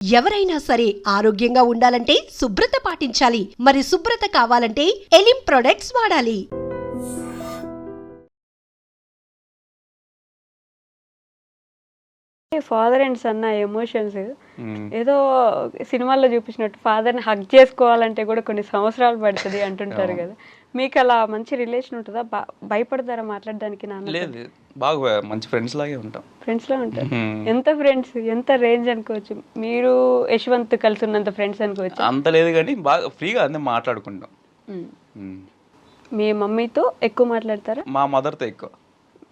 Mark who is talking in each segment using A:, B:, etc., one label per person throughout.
A: ఎవరైనా సరే ఆరోగ్యంగా ఉండాలంటే శుభ్రత పాటించాలి. మరి శుభ్రత కావాలంటే ఎలిం ప్రొడక్ట్స్ వాడాలి.
B: ఫాదర్ అండ్ సన్ ఎమోషన్స్ ఏదో సినిమాల్లో చూపించినట్టు ఫాదర్ ని హగ్ చేసుకోవాలంటే కూడా కొన్ని సంవత్సరాలు పడుతుంది అంటుంటారు కదా. మీకు అలా మంచి రిలేషన్ ఉంటుందా? భయపడతారా మాట్లాడడానికి? నాన్న
C: లేదు, బాగా మంచి ఫ్రెండ్స్ లాగే ఉంటాం.
B: ఫ్రెండ్స్ లా ఉంటారు. ఎంత ఫ్రెండ్స్, ఎంత రేంజ్ అనుకోవచ్చు? మీరు యశ్వంత్ కలిసి ఉన్నంత ఫ్రెండ్స్ అనుకోవచ్చు?
C: అంత లేదు కానీ బాగా ఫ్రీగా అంతే మాట్లాడుకుంటాం.
B: మీ మమ్మీతో ఎక్కువ మాట్లాడతారా?
C: మా మదర్తో ఎక్కువ.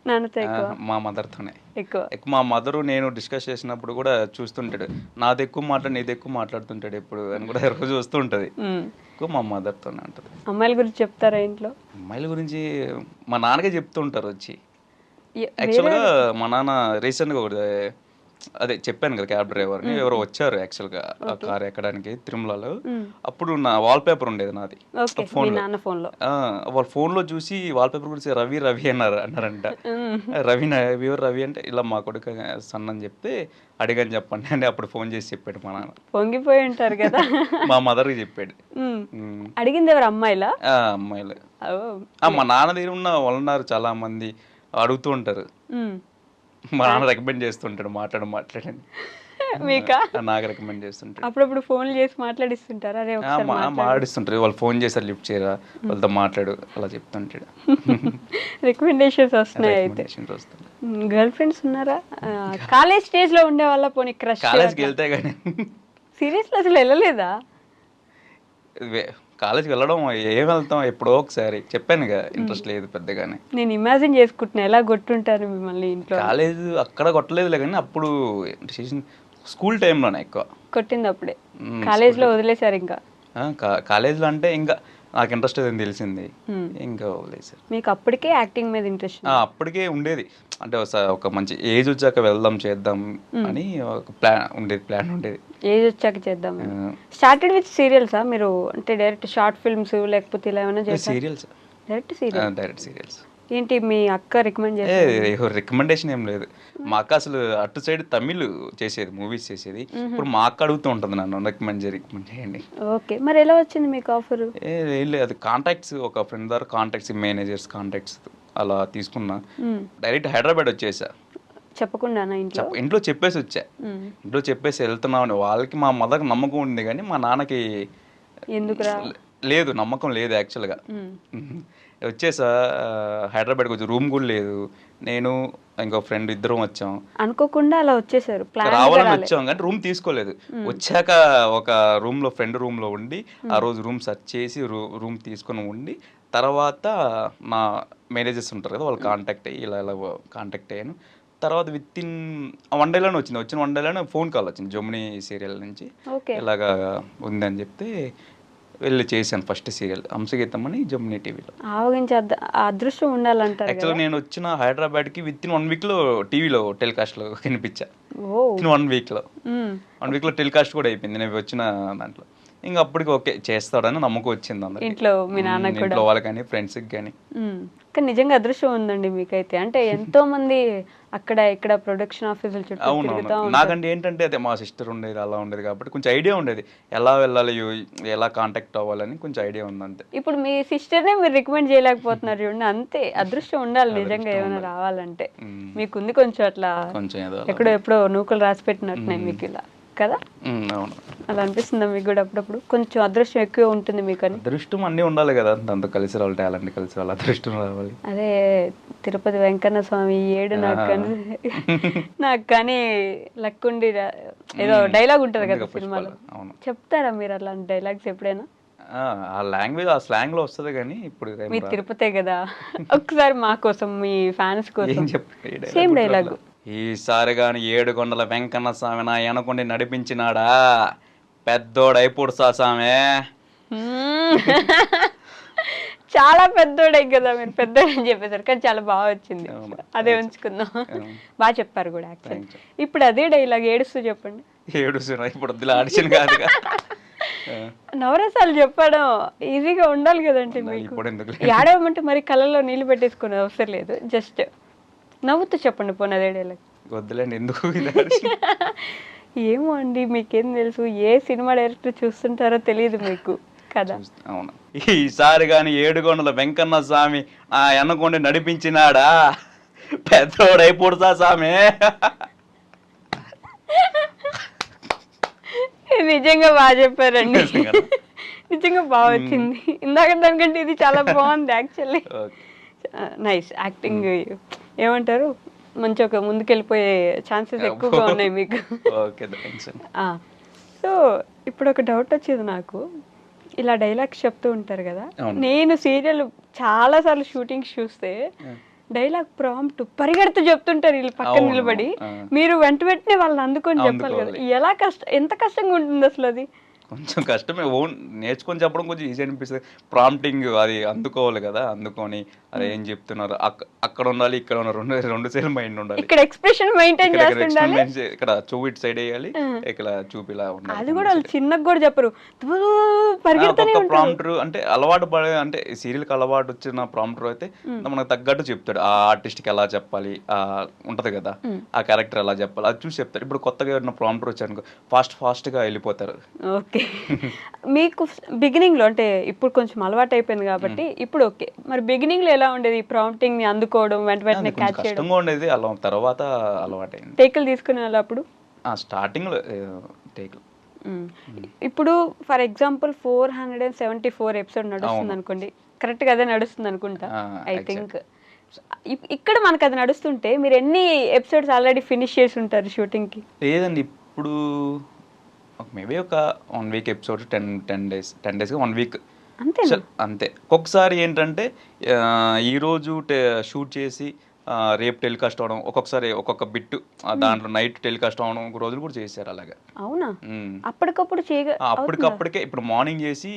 B: నాన్నతో ఎక్కువ?
C: మా మదర్తోనే
B: ఎక్కువ.
C: మా మదరు నేను డిస్కస్ చేసినప్పుడు కూడా చూస్తుంటాడు, నాది ఎక్కువ మాట్లాడు నీది ఎక్కువ మాట్లాడుతుంటాడు ఎప్పుడు అని కూడా రోజు వస్తూ ఉంటుంది. ఎక్కువ మా మదర్తోనే ఉంటుంది.
B: అమ్మాయిల గురించి చెప్తారా ఇంట్లో?
C: అమ్మాయిల గురించి మా నాన్నకే చెప్తూ ఉంటారు వచ్చి. యాక్చువల్గా మా నాన్న రీసెంట్గా ఒకటి అదే చెప్పాను కదా, క్యాబ్ డ్రైవర్ని ఎవరో వచ్చారు యాక్చువల్గా ఆ కార్ ఎక్కడానికి తిరుమలలో. అప్పుడు నా వాల్ పేపర్ ఉండేది నాది ఫోన్లో. వాళ్ళ ఫోన్లో చూసి వాల్ పేపర్ గురించి రవి రవి అన్నారంట. రవి అంటే ఇలా మా కొడుకు సన్ అని చెప్తే అడిగని చెప్పండి అంటే అప్పుడు ఫోన్ చేసి చెప్పాడు మా నాన్న.
B: పొంగిపోయి ఉంటారు కదా.
C: మా మదర్కి చెప్పాడు.
B: అడిగింది ఎవరు? అమ్మాయిలా?
C: అమ్మాయిలు. మా నాన్న దగ్గర ఉన్న వాళ్ళన్నారు చాలా మంది అడుగుతూ ఉంటారు. మా నాన్న రికమెండ్ చేస్తుంటాడు మాట్లాడండి.
B: మీకా?
C: నాకు రికమెండ్ చేస్తుంటాడు.
B: అప్పుడప్పుడు ఫోన్లు చేసి మాట్లాడిస్తుంటారా?
C: మాట్లాడిస్తుంటారు. వాళ్ళు ఫోన్ చేస్తారు, లిఫ్ట్ చేయరా, వాళ్ళతో మాట్లాడు అలా చెప్తుంటాడు.
B: రికమెండేషన్స్ వస్తున్నాయి. అయితే గర్ల్ ఫ్రెండ్స్ ఉన్నారా? కాలేజ్ స్టేజ్ లో ఉండే వాళ్ళ? పోనీ క్రష్?
C: కాలేజ్కి వెళ్తే కానీ
B: సీరియస్లీ అసలు వెళ్ళలేదా?
C: కాలేజ్కి వెళ్ళడం ఏం వెళ్తాం ఎప్పుడో ఒకసారి. చెప్పాను కదా, ఇంట్రెస్ట్ లేదు పెద్దగానే.
B: నేను ఇమాజిన్ చేసుకుంటున్నా ఎలా కొట్టుంటారు మిమ్మల్ని ఇంట్లో.
C: కాలేజ్ అక్కడ కొట్టలేదులే కానీ అప్పుడు స్కూల్ టైంలోనే ఎక్కువ
B: కొట్టింది. అప్పుడే కాలేజ్లో వదిలేశారు? ఇంకా
C: కాలేజ్లో అంటే ఇంకా నాకు ఇంట్రెస్ట్ ఏదని తెలిసింది, ఇంకా వదిలేసారు.
B: మీకు అప్పటికే యాక్టింగ్ మీద ఇంట్రెస్ట్?
C: అప్పటికే ఉండేది. అంటే ఒక మంచి ఏజ్ వచ్చాక వెళ్దాం చేద్దాం అని ఒక ప్లాన్ ఉండేది.
B: ఏజ్ వచ్చాక చేద్దాం. స్టార్టెడ్ విత్ సీరియల్సా మీరు? అంటే డైరెక్ట్ షార్ట్ ఫిల్మ్స్ లేకపోతే ఇలా ఏమైనా చేస్తారా?
C: సీరియల్స్. Direct serials.
B: ఏంటి మీ అక్క రికమెండ్ చేసేది?
C: రికమెండేషన్ ఏం లేదు. మా అక్క అసలు అటు సైడ్ తమిళ్ చేసేది, మూవీస్ చేసేది. ఇప్పుడు మా అక్క అడుగుతూ ఉంటుంది నన్ను రికమెండ్ చేయండి.
B: ఓకే, మరి ఎలా వచ్చింది మీకు ఆఫర్?
C: ఏం లేదు, కాంటాక్ట్స్ ఒక ఫ్రెండ్ ద్వారా కాంటాక్ట్స్, మేనేజర్స్ కాంటాక్ట్స్ అలా తీసుకున్నా. డైరెక్ట్ హైదరాబాద్ వచ్చేసా
B: చెప్పకుండా.
C: ఇంట్లో చెప్పేసి వచ్చా. ఇంట్లో చెప్పేసి వెళ్తున్నామని. వాళ్ళకి మా మదర్కి నమ్మకం ఉంది కానీ మా నాన్నకి
B: ఎందుకు
C: లేదు, నమ్మకం లేదు యాక్చువల్గా. వచ్చేసా హైదరాబాద్కి వచ్చి, రూమ్ కూడా లేదు. నేను ఇంకో ఫ్రెండ్ ఇద్దరం వచ్చాం.
B: అనుకోకుండా అలా వచ్చేసారు.
C: రావాలని వచ్చాం కానీ రూమ్ తీసుకోలేదు. వచ్చాక ఒక రూమ్లో ఫ్రెండ్ రూమ్లో ఉండి ఆ రోజు రూమ్ సెర్చ్ చేసి రూమ్ తీసుకొని ఉండి తర్వాత నా మేనేజర్స్ ఉంటారు కదా, వాళ్ళు కాంటాక్ట్ అయ్యి ఇలా కాంటాక్ట్ అయ్యాను. తర్వాత విత్ ఇన్ 1 డేలోనే వచ్చింది. 1 డేలోనే ఫోన్ కాల్ వచ్చింది జమునీ సీరియల్ నుంచి, ఇలాగా ఉందని చెప్తే వెళ్ళి చేశాను ఫస్ట్ సీరియల్ హంసగీతం అని జమునీ టీవీలో.
B: అదృష్టం ఉండాలంటారు.
C: యాక్చువల్గా నేను వచ్చిన హైదరాబాద్కి విత్ ఇన్ 1 వీక్లో టీవీలో టెలికాస్ట్లో కనిపించా. విత్ 1 వీక్లో టెలికాస్ట్ కూడా అయిపోయింది నేను వచ్చిన దాంట్లో. ఇంకా అప్పటికి ఓకే చేస్తాడని నమ్మకం వచ్చింది అందరికి,
B: ఇంట్లో మీ నాన్న కూడా,
C: ఇంట్లో వాళ్ళకి కానీ ఫ్రెండ్స్కి కానీ.
B: కానీ నిజంగా అదృష్టం ఉందండి మీకైతే. అంటే ఎంతో మంది అక్కడ ఇక్కడ ప్రొడక్షన్ ఆఫీసులు చుట్టూ.
C: అవునవును. నాకంటే ఏంటంటే అదే మా సిస్టర్ ఉండేది, అలా ఉండేది కాబట్టి కొంచెం ఐడియా ఉండేది ఎలా వెళ్ళాలి, ఎలా కాంటాక్ట్ అవ్వాలని కొంచెం ఐడియా ఉంది అంతే.
B: ఇప్పుడు మీ సిస్టర్నే మీరు రికమెండ్ చేయలేకపోతున్నారు చూడండి. అంతే అదృష్టం ఉండాలి నిజంగా ఏమైనా రావాలంటే. మీకుంది కొంచెం అట్లా, కొంచెం ఎప్పుడో నూకలు రాసి పెట్టినట్టున్నాయి మీకు ఇలా కదా.
C: అవును,
B: అలా అనిపిస్తుందా మీకు కూడా అప్పుడప్పుడు? కొంచెం అదృష్టం ఎక్కువ ఉంటుంది మీకు అని.
C: అదృష్టం అన్నీ ఉండాలి కదా, దాంతో కలిసి రావాలి, టాలెంట్ కలిసి రావాలి, అదృష్టం రావాలి.
B: అదే తిరుపతి వెంకన్న స్వామి 7 నాకు కానీ లక్కుండి ఏదో డైలాగ్ ఉంటుంది కదా సినిమాలో, చెప్తారా మీరు అలాంటి డైలాగ్స్ ఎప్పుడైనా?
C: ఆ లాంగ్వేజ్ ఆ స్లాంగ్ లో వస్తుంది కానీ ఇప్పుడు
B: మీ తిరుపతే కదా. ఒకసారి మా కోసం, మీ ఫ్యాన్స్ కోసం సేమ్ డైలాగ్.
C: ఈసారి కానీ 7 కొండల వెంకన్న స్వామి నా వెనకుండి నడిపించినాడా పెద్దోడైపోడు సామే.
B: చాలా పెద్దోడై కదా మీరు, పెద్దోడని చెప్పేసారు కానీ చాలా బాగా వచ్చింది. అదే ఉంచుకుందాం. బాగా చెప్పారు కూడా యాక్చువల్లీ. ఇప్పుడు అదే డైలాగ్ ఏడుస్తూ చెప్పండి.
C: ఏడుస్తున్నా ఇప్పుడు వద్దులే, ఆడిషన్ కాదుగా.
B: నవరసాలు చెప్పడం ఈజీగా ఉండాలి కదండి మీకు. ఏడవమంటే మరి కళ్ళలో నీళ్ళు పెట్టేసుకునే అవసరం లేదు, జస్ట్ నవ్వుతూ చెప్పండి పోనీ అదే డైలాగ్.
C: వద్దులేండి ఎందుకు.
B: ఏమో అండి, మీకేం తెలుసు, ఏ సినిమా డైరెక్టర్ చూస్తుంటారో తెలియదు మీకు కదా.
C: అవును, ఈసారి కానీ ఏడుకొండల వెంకన్న స్వామి ఆ ఎన్నకొండ నడిపించినాడా పెద్దోడైపోడుతా స్వామి.
B: నిజంగా బాగా చెప్పారండి, నిజంగా బాగా వచ్చింది. ఇందాక దానికంటే ఇది చాలా బాగుంది యాక్చువల్లీ. నైస్ యాక్టింగ్, ఏమంటారు, మంచి ఒక ముందుకెళ్ళిపోయే ఛాన్సెస్ ఎక్కువగా ఉన్నాయి మీకు. సో ఇప్పుడు ఒక డౌట్ వచ్చేది నాకు, ఇలా డైలాగ్స్ చెప్తూ ఉంటారు కదా, నేను సీరియల్ చాలా సార్లు షూటింగ్స్ చూస్తే డైలాగ్ ప్రాంప్ట్ పరిగెడుతూ చెప్తుంటారు వీళ్ళు పక్కన నిలబడి, మీరు వెంట వెంటనే వాళ్ళని అందుకొని చెప్పాలి కదా. ఎలా ఎంత కష్టంగా ఉంటుంది అసలు అది?
C: కొంచెం కష్టమే, ఓన్ నేర్చుకొని చెప్పడం కొంచెం ఈజీ అనిపిస్తుంది. ప్రాంప్టింగ్ అది అందుకోవాలి కదా, అందుకొని అది ఏం చెప్తున్నారు, అక్కడ ఉండాలి ఇక్కడ ఉండాలి, రెండు సైడ్ మైండ్ ఉండాలి.
B: ఇక్కడ ఎక్స్ప్రెషన్ మెయింటైన్ చేస్తుండాలి,
C: ఇక్కడ చూపు ఇటు సైడ్ వేయాలి, ఇక్కడ చూపు ఇలా ఉండాలి.
B: అది కూడా వాళ్ళు చిన్నగా కూడా చెప్పరు, పరిగెడుతూనే ఉంటారు.
C: ప్రాంప్టర్ అంటే అలవాటు పడే, అంటే సీరియల్ కి అలవాటు వచ్చిన ప్రాంప్టర్ అయితే మనకు తగ్గట్టు చెప్తాడు. ఆ ఆర్టిస్ట్ కి ఎలా చెప్పాలి, ఉంటది కదా ఆ క్యారెక్టర్ ఎలా చెప్పాలి అది చూసి చెప్తారు. ఇప్పుడు కొత్తగా ఎవరైనా ప్రాంప్టర్ వచ్చారనుకో ఫాస్ట్ గా వెళ్ళిపోతారు.
B: ఓకే, మీకు బిగినింగ్ లో, అంటే ఇప్పుడు కొంచెం అలవాటు అయిపోయింది కాబట్టి ఇప్పుడు ఓకే, మరి బిగినింగ్ లో ఎలా ఉండేది ప్రాంప్టింగ్ ని అందుకోవడం, వెంట వెంటనే క్యాచ్ చేయడం?
C: కష్టంగా ఉండేది, అలా తర్వాత అలవాటైంది.
B: టేకులు తీసుకునే వాళ్ళు అప్పుడు
C: స్టార్టింగ్ లో టేకులు.
B: ఇప్పుడు ఫర్ ఎగ్జాంపుల్ 474 ఎపిసోడ్ నడుస్తుంది అనుకోండి, కరెక్ట్ గా అదే నడుస్తుంది అనుకుంటా ఐ థింక్. ఇక్కడ మనకు అది నడుస్తుంటే మీరు ఎన్ని ఎపిసోడ్స్ ఆల్రెడీ ఫినిష్ చేసి ఉంటారు షూటింగ్ కి?
C: లేదండి, ఇప్పుడు మేబీ ఒక 1 వీక్ ఎపిసోడ్, 10 days 1 వీక్ అంతే. ఒక్కొక్కసారి ఏంటంటే ఈరోజు షూట్ చేసి రేపు టెలికాస్ట్ అవడం, ఒక్కొక్కసారి ఒక్కొక్క బిట్ దాంట్లో నైట్ టెలికాస్ట్ అవడం రోజులు కూడా చేశారు అలాగా.
B: అవునా? అప్పటికప్పుడు
C: అప్పటికప్పటికే ఇప్పుడు మార్నింగ్ చేసి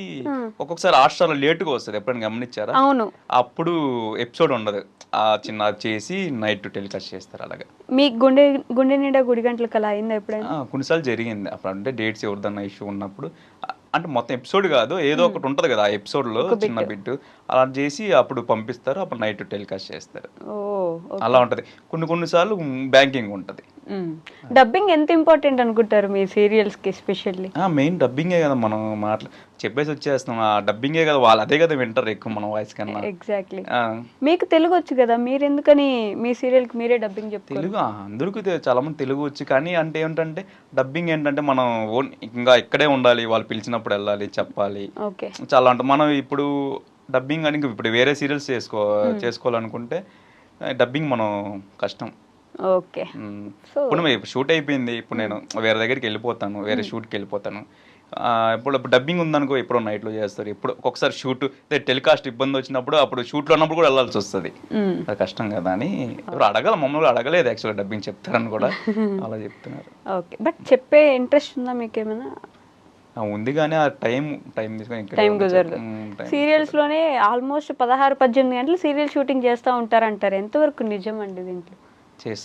C: ఒక్కొక్కసారి హాట్స్టార్ లేటుగా వస్తుంది, ఎప్పుడైనా గమనించారా?
B: అవును,
C: అప్పుడు ఎపిసోడ్ ఉండదు, చిన్న చేసి నైట్ టెలికాస్ట్ చేస్తారు అలాగా.
B: మీ గుండె నిండా గుడి గంటలకు అలా అయిందా ఎప్పుడైనా?
C: కొన్నిసార్లు జరిగింది అప్పుడు, అంటే డేట్స్ ఎవరిదన్నా ఇష్యూ ఉన్నప్పుడు, అంటే మొత్తం ఎపిసోడ్ కాదు ఏదో ఒకటి ఉంటది కదా ఆ ఎపిసోడ్ లో చిన్న బిట్ అలా చేసి అప్పుడు పంపిస్తారు, అప్పుడు నైట్ టెలికాస్ట్ చేస్తారు. అలా ఉంటది. కొన్నిసార్లు బ్యాంకింగ్ ఉంటది.
B: డబ్బింగ్ ఎంత ఇంపార్టెంట్ అనుకుంటారు మీ సీరియల్స్ కి ఎస్పెషల్లీ?
C: మెయిన్ డబ్బింగే కదా, మనం చెప్పేసి వచ్చేస్తాం, ఆ డబ్బింగే కదా, వాళ్ళు అదే కదా వింటారు ఎక్కువ మన వాయిస్ కన్నా.
B: ఎగ్జాక్ట్లీ. మీకు తెలుగు వచ్చు కదా, మీరు ఎందుకని మీ సీరియల్ కి మీరే డబ్బింగ్ చెప్తారు?
C: తెలుగు అందరికీ చాలా మంది తెలుగు వచ్చు, కానీ అంటే ఏంటంటే డబ్బింగ్ ఏంటంటే మనం ఇంకా ఇక్కడే ఉండాలి, వాళ్ళు పిలిచినప్పుడు వెళ్ళాలి చెప్పాలి, చాలా అంటే మనం ఇప్పుడు డబ్బింగ్ అని ఇప్పుడు వేరే సీరియల్స్ చేసుకోవాలనుకుంటే డబ్బింగ్ మనం కష్టం.
B: ఓకే,
C: ఇప్పుడు షూట్ అయిపోయింది, ఇప్పుడు నేను వేరే దగ్గరికి వెళ్ళిపోతాను, వేరే షూట్కి వెళ్ళిపోతాను, ఇప్పుడు డబ్బింగ్ ఉందనుకో ఎప్పుడో నైట్లో చేస్తారు, ఇప్పుడు ఒక్కొక్కసారి షూట్ టెలికాస్ట్ ఇబ్బంది వచ్చినప్పుడు అప్పుడు షూట్లో ఉన్నప్పుడు కూడా వెళ్ళాల్సి వస్తుంది, అది కష్టం కదా అని ఇప్పుడు మమ్మల్ని అడగలేదు యాక్చువల్గా డబ్బింగ్ చెప్తారని కూడా అలా చెప్తున్నారు.
B: ఓకే, బట్ చెప్పే ఇంట్రెస్ట్ ఉందా మీకు ఏమైనా?
C: ఉంది కానీ ఆ టైం తీసుకొని
B: టైం కుదరదు. సీరియల్స్ లోనే ఆల్మోస్ట్ 16-18 గంటలు సీరియల్ షూటింగ్ చేస్తూ ఉంటారంటారు, ఎంతవరకు నిజం అండి దీంట్లో?
C: చేస్తారు.